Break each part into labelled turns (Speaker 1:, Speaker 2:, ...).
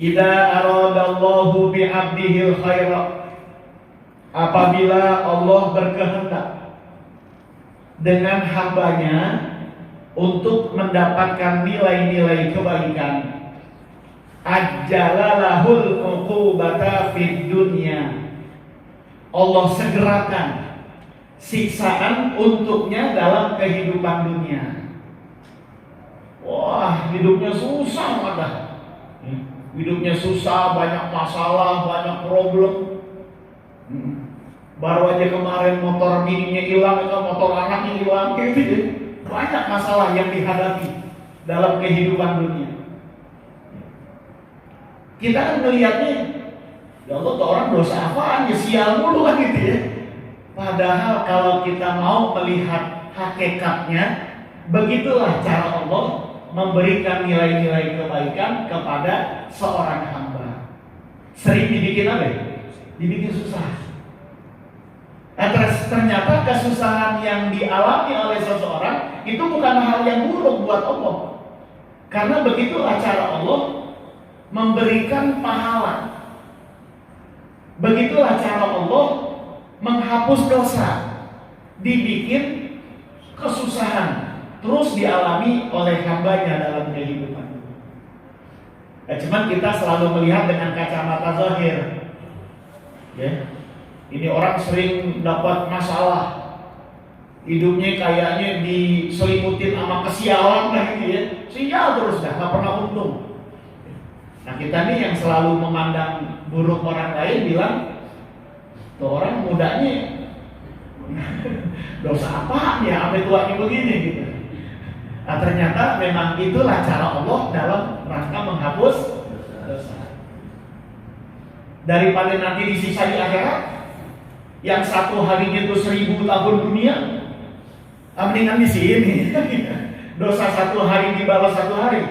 Speaker 1: Idza aradallahu bi'abdihil khaira, apabila Allah berkehendak dengan hambanya untuk mendapatkan nilai-nilai kebaikan, ajjalalahul uqubata fid dunya, Allah segerakan siksaan untuknya dalam kehidupan dunia. Wah, hidupnya susah ada. Hidupnya susah, banyak masalah, banyak problem. Baru aja kemarin motor bininya hilang, atau motor anaknya hilang, gitu ya. Banyak masalah yang dihadapi dalam kehidupan dunia. Kita kan melihatnya, ya Allah, tuh orang dosa apaan ya, sial mulu kan gitu ya. Padahal kalau kita mau melihat hakikatnya, begitulah cara Allah memberikan nilai-nilai kebaikan kepada seorang hamba. Sering dibikin apa ya? Dibikin susah. Ternyata kesusahan yang dialami oleh seseorang itu bukan hal yang buruk buat Allah. Karena begitulah cara Allah memberikan pahala. Begitulah cara Allah menghapus dosa. Dibikin kesusahan terus dialami oleh hambanya dalam kehidupan. Cuman kita selalu melihat dengan kacamata zahir. Ya. Ini orang sering dapat masalah, hidupnya kayaknya diselimutin sama kesialan lah gitu ya. Sial terus dah, gak pernah untung. Nah kita nih yang selalu memandang buruk orang lain bilang, tuh orang mudanya dosa apaan ya, sampai tuanya begini gitu. Nah ternyata memang itulah cara Allah dalam rangka menghapus dosa. Daripada nanti disisa di akhirat, yang satu harinya itu 1000 tahun dunia, mendingan di sini. Dosa satu hari dibalas satu hari.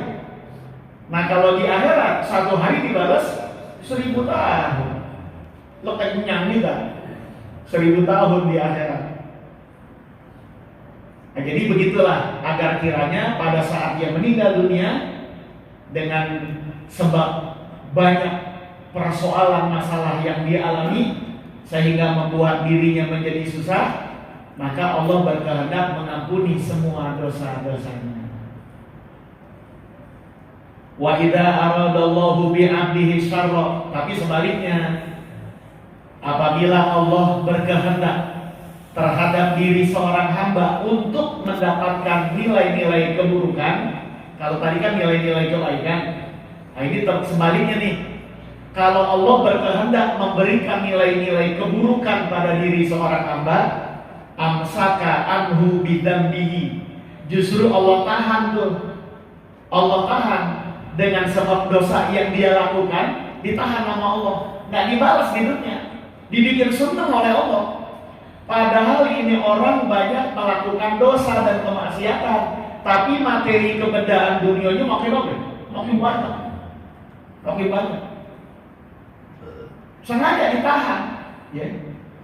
Speaker 1: Nah kalau di akhirat satu hari dibalas 1000 tahun. Lo kenyang nih kan? 1000 tahun di akhirat. Nah, jadi begitulah agar kiranya pada saat dia meninggal dunia dengan sebab banyak persoalan masalah yang dialami sehingga membuat dirinya menjadi susah, maka Allah berkehendak mengampuni semua dosa-dosanya. Wa idza aradallahu bi'abdihi syarra, tapi sebaliknya, apabila Allah berkehendak terhadap diri seorang hamba untuk mendapatkan nilai-nilai keburukan, kalau tadi kan nilai-nilai kebaikan, nah ini sebaliknya nih. Kalau Allah berkehendak memberikan nilai-nilai keburukan pada diri seorang hamba, amsaka anhu bidambihi, justru Allah tahan tuh. Allah tahan dengan sebab dosa yang dia lakukan, ditahan sama Allah, nggak dibalas hidupnya, dibikin suntuk oleh Allah. Padahal ini orang banyak melakukan dosa dan kemaksiatan, tapi materi kebendaan dunianya makin banyak. Sengaja ditahan, ya,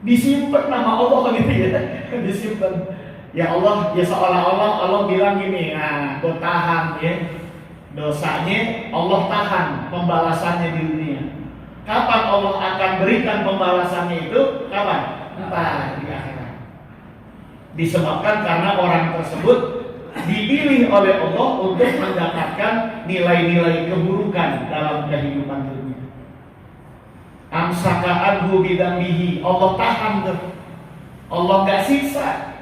Speaker 1: disimpan nama Allah gitu ya, disimpan. Ya Allah, ya seolah-olah Allah bilang gini, nah, gue tahan ya, dosanya Allah tahan pembalasannya di dunia. Kapan Allah akan berikan pembalasannya itu? Kapan? Entah di akhirat. Disebabkan karena orang tersebut dipilih oleh Allah untuk mendapatkan nilai-nilai keburukan dalam kehidupan dunia. Amsaka anhu bidambihi, Allah tahan tuh. Allah gak siksa,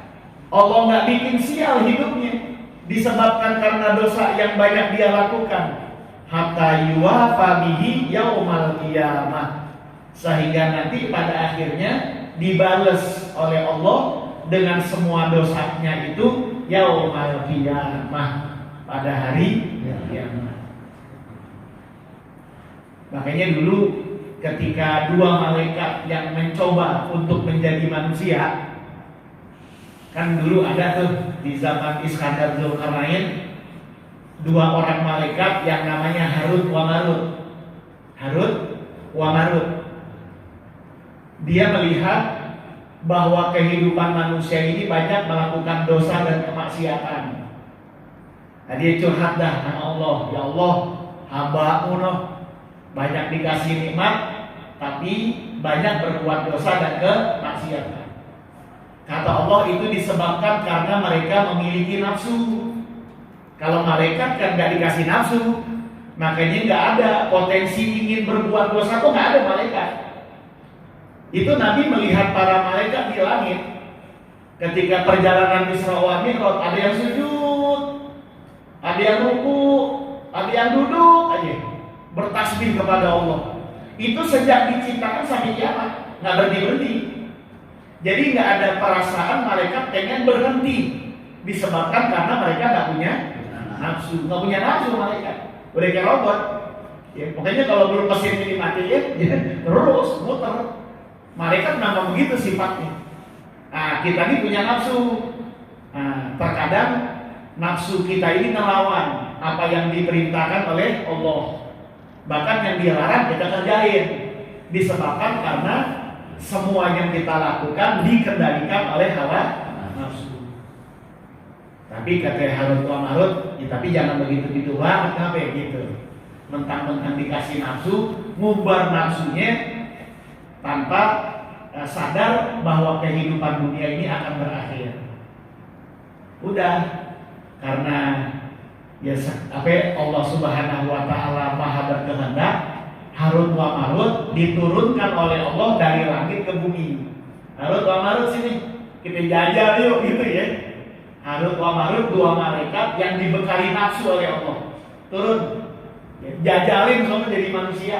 Speaker 1: Allah gak bikin sial hidupnya disebabkan karena dosa yang banyak dia lakukan. Hatta yuwafa bihi yaumal qiyamah, sehingga nanti pada akhirnya dibales oleh Allah dengan semua dosanya itu yaumal qiyamah, pada hari kiamat. Makanya dulu ketika dua malaikat yang mencoba untuk menjadi manusia, kan dulu ada tuh di zaman Iskandar Zulkarnain, dua orang malaikat yang namanya Harut wa Marut. Dia melihat bahwa kehidupan manusia ini banyak melakukan dosa dan kemaksiatan. Nah, dia curhat dah sama Allah, ya Allah, hamba-Mu banyak dikasih nikmat, tapi banyak berbuat dosa dan kemaksiatan. Kata Allah itu disebabkan karena mereka memiliki nafsu. Kalau malaikat kan nggak dikasih nafsu, makanya nggak ada potensi ingin berbuat dosa tuh nggak ada malaikat. Itu Nabi melihat para malaikat di langit ketika perjalanan Isra wal Mi'raj, ada yang sujud, ada yang ruku, ada yang duduk aja bertasbih kepada Allah. Itu sejak diciptakan sampai kiamat nggak berhenti. Jadi nggak ada perasaan malaikat pengen berhenti, disebabkan karena mereka nggak punya nafsu, malaikat. Udah kayak robot. Ya, pokoknya kalau belum mesin ini dimatiin, ya terus muter. Malaikat memang begitu sifatnya. Nah, kita ini punya nafsu. Nah, terkadang nafsu kita ini melawan apa yang diperintahkan oleh Allah. Bahkan yang dilarang kita kerjain. Disebabkan karena semua yang kita lakukan dikendalikan oleh hawa nafsu. Tapi kata Harut wa Marut, ya, tapi jangan begitu-gitu banget, kenapa ya gitu? Mentang-mentang dikasih nafsu, ngumbar nafsunya tanpa sadar bahwa kehidupan dunia ini akan berakhir. Udah, karena ya Allah Subhanahu wa taala Maha berkehendak, Harut wa Marut diturunkan oleh Allah dari langit ke bumi. Harut wa Marut sini, kita jajal yuk gitu ya. Harut wa Marut dua malaikat yang dibekali nafsu oleh Allah. Turun, jajalin kamu jadi manusia.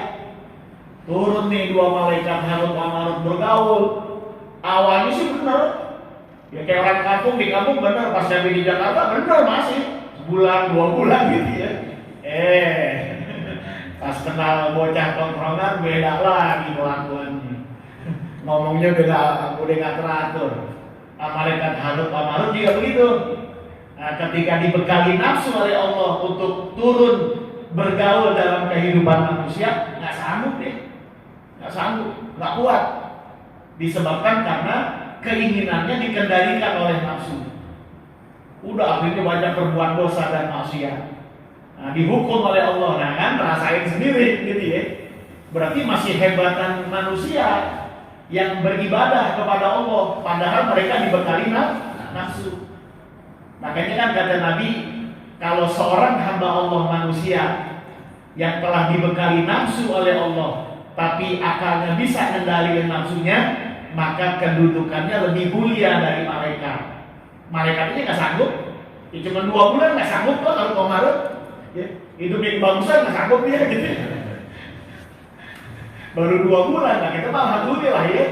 Speaker 1: Turun nih dua malaikat Harut wa Marut bergaul. Awalnya sih benar, ya kayak orang kampung di kampung benar, pas sampai di Jakarta benar masih sebulan 2 bulan gitu ya. Pas kenal bocah tongkrongan beda lagi kelakuannya. Ngomongnya udah nggak teratur. Malaikat Harut wa Marut juga begitu. Nah, ketika dibekali nafsu oleh Allah untuk turun bergaul dalam kehidupan manusia, nggak sanggup deh, nggak kuat. Disebabkan karena keinginannya dikendalikan oleh nafsu. Udah akhirnya banyak berbuat dosa dan maksiat. Nah, dihukum oleh Allah, nah kan rasain sendiri gitu ya. Berarti masih hebatan manusia yang beribadah kepada Allah, padahal mereka dibekali nafsu. Makanya kan kata Nabi, kalau seorang hamba Allah manusia yang telah dibekali nafsu oleh Allah, tapi akalnya bisa kendalikan nafsunya, maka kedudukannya lebih mulia dari malaikat. Malaikat ini nggak sanggup, ya cuma 2 bulan nggak sanggup kok kalau Komarut, ya, hidup di bangsa nggak sanggup dia gitu. Baru 2 bulan, nah kita mah alhamdulillah ya.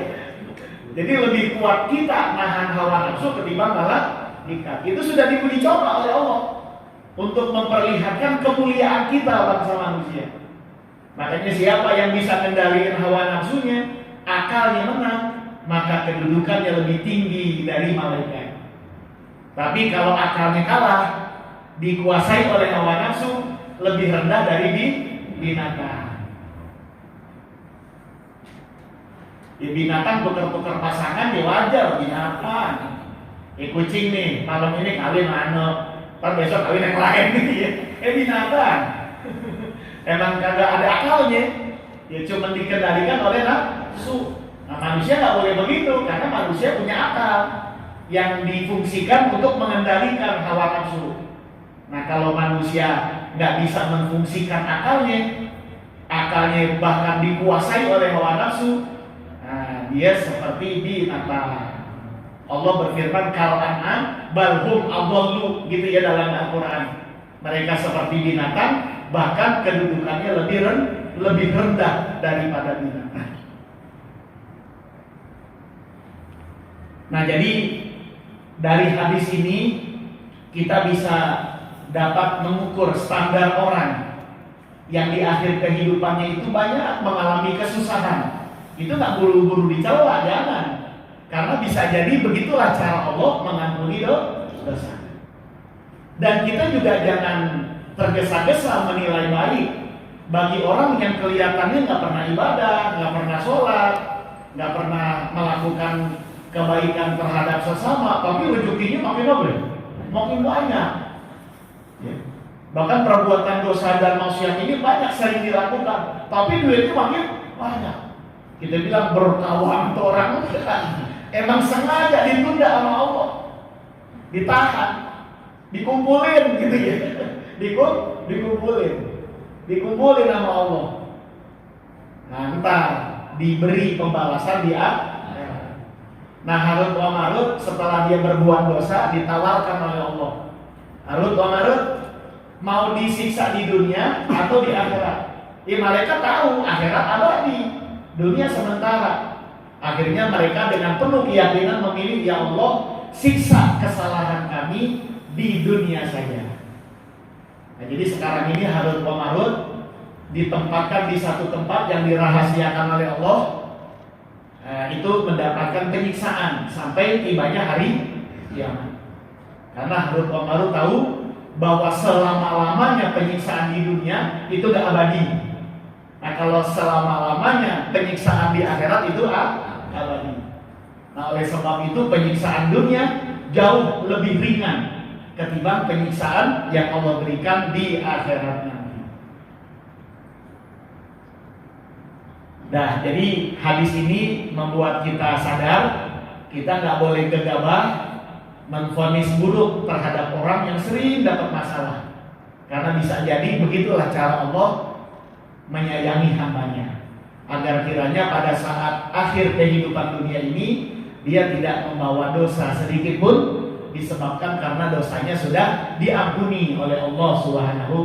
Speaker 1: Jadi lebih kuat kita nahan hawa nafsu ketimbang malah nikah. Itu sudah diberi coba oleh Allah untuk memperlihatkan kemuliaan kita bangsa manusia. Makanya siapa yang bisa kendalikan hawa nafsunya, akalnya menang, maka kedudukannya lebih tinggi dari malaikat. Tapi kalau akalnya kalah, dikuasai oleh hawa nafsu, lebih rendah dari binatang. Ya binatang tukar-tukar pasangan ya wajar, binatang. Kucing nih, malam ini kawin anak, ntar besok kawin yang lain gitu ya. Binatang. Emang kagak ada akalnya, ya cuma dikendalikan oleh nafsu. Nah manusia nggak boleh begitu, karena manusia punya akal yang difungsikan untuk mengendalikan hawa nafsu. Nah kalau manusia nggak bisa memfungsikan akalnya bahkan dikuasai oleh hawa nafsu, nah dia seperti binatang. Allah berfirman kal'an'am balhum adallu gitu ya dalam Al-Quran. Mereka seperti binatang, bahkan kedudukannya lebih rendah daripada binatang. Nah jadi dari hadis ini kita bisa dapat mengukur standar orang yang di akhir kehidupannya itu banyak mengalami kesusahan. Itu nggak buru-buru dicela, jangan. Karena bisa jadi begitulah cara Allah mengampuni dosa. Dan kita juga jangan tergesa-gesa menilai baik bagi orang yang kelihatannya nggak pernah ibadah, nggak pernah sholat, nggak pernah melakukan kebaikan terhadap sesama, tapi rezekinya makin banyak. Ya. Bahkan perbuatan dosa dan maksiat ini banyak sering dilakukan, tapi duitnya makin banyak. Kita bilang berkawan tuh orang emang sengaja ditunda sama Allah, ditahan, dikumpulin gitu ya, dikumpulin sama Allah. Nah, ntar diberi pembalasan di akhirat. Nah, Harut wa Marut setelah dia berbuat dosa ditawarkan oleh Allah. Harut wa Marut mau disiksa di dunia atau di akhirat? Mereka tahu akhirat abadi, dunia sementara. Akhirnya mereka dengan penuh keyakinan memilih, ya Allah, siksa kesalahan kami di dunia saja. Nah, jadi sekarang ini Harut wa Marut ditempatkan di satu tempat yang dirahasiakan oleh Allah. Itu mendapatkan penyiksaan sampai tibanya hari kiamat. Karena Harut wa Marut tahu bahwa selama-lamanya penyiksaan di dunia itu gak abadi. Nah, kalau selama-lamanya penyiksaan di akhirat itu abadi. Nah, oleh sebab itu penyiksaan dunia jauh lebih ringan ketimbang penyiksaan yang Allah berikan di akhirat nanti. Nah, jadi hadis ini membuat kita sadar kita nggak boleh gegabah menvonis buruk terhadap orang yang sering dapat masalah, karena bisa jadi begitulah cara Allah menyayangi hambanya, agar kiranya pada saat akhir kehidupan dunia ini dia tidak membawa dosa sedikit pun, disebabkan karena dosanya sudah diampuni oleh Allah Subhanahu